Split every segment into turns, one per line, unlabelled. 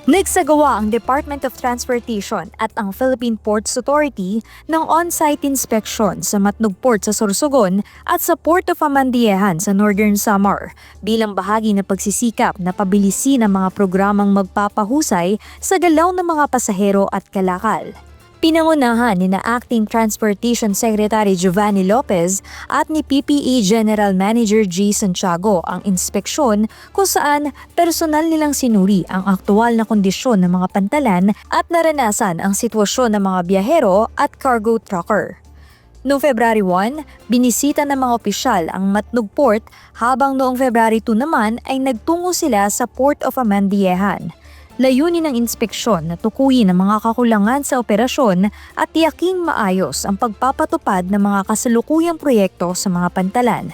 Nagsagawa ang Department of Transportation at ang Philippine Ports Authority ng on-site inspection sa Matnog Port sa Sorsogon at sa Port of Amandiyehan sa Northern Samar bilang bahagi ng pagsisikap na pabilisin ang mga programang magpapahusay sa galaw ng mga pasahero at kalakal. Pinangunahan ni Acting Transportation Secretary Giovanni Lopez at ni PPE General Manager G. Santiago ang inspeksyon kung saan personal nilang sinuri ang aktual na kondisyon ng mga pantalan at naranasan ang sitwasyon ng mga biyahero at cargo trucker. Noong February 1, binisita ng mga opisyal ang Matnog Port habang noong February 2 naman ay nagtungo sila sa Port of Amandiyehan. Layunin ng inspeksyon na tukuyin ang mga kakulangan sa operasyon at tiyaking maayos ang pagpapatupad ng mga kasalukuyang proyekto sa mga pantalan.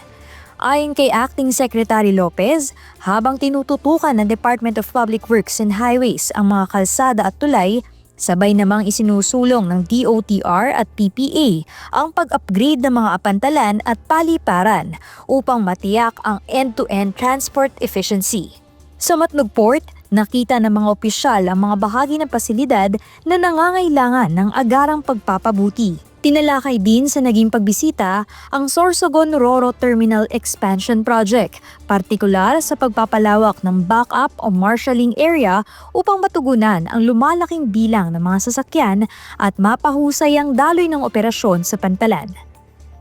Ayon kay Acting Secretary Lopez, habang tinututukan ng Department of Public Works and Highways ang mga kalsada at tulay, sabay namang isinusulong ng DOTR at PPA ang pag-upgrade ng mga pantalan at paliparan upang matiyak ang end-to-end transport efficiency. Sa Matnog Port, nakita ng mga opisyal ang mga bahagi ng pasilidad na nangangailangan ng agarang pagpapabuti. Tinalakay din sa naging pagbisita ang Sorsogon Ro-Ro Terminal Expansion Project, partikular sa pagpapalawak ng backup o marshalling area upang matugunan ang lumalaking bilang ng mga sasakyan at mapahusay ang daloy ng operasyon sa pantalan.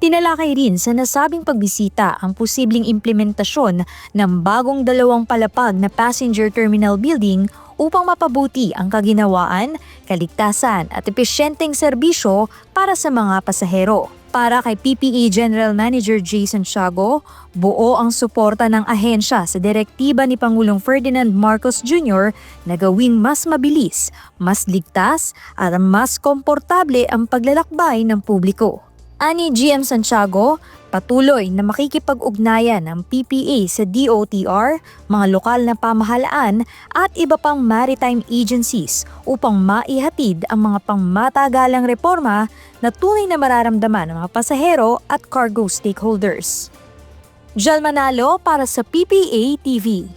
Tinalakay rin sa nasabing pagbisita ang posibleng implementasyon ng bagong 2 palapag na passenger terminal building upang mapabuti ang kaginawaan, kaligtasan at epesyenteng serbisyo para sa mga pasahero. Para kay PPE General Manager G. Santiago, buo ang suporta ng ahensya sa direktiba ni Pangulong Ferdinand Marcos Jr. na gawing mas mabilis, mas ligtas at mas komportable ang paglalakbay ng publiko. Ani GM Santiago, patuloy na makikipag-ugnayan ng PPA sa DOTR, mga lokal na pamahalaan at iba pang maritime agencies upang maihatid ang mga pangmatagalang reforma na tunay na mararamdaman ng mga pasahero at cargo stakeholders. Jal Manalo para sa PPA TV.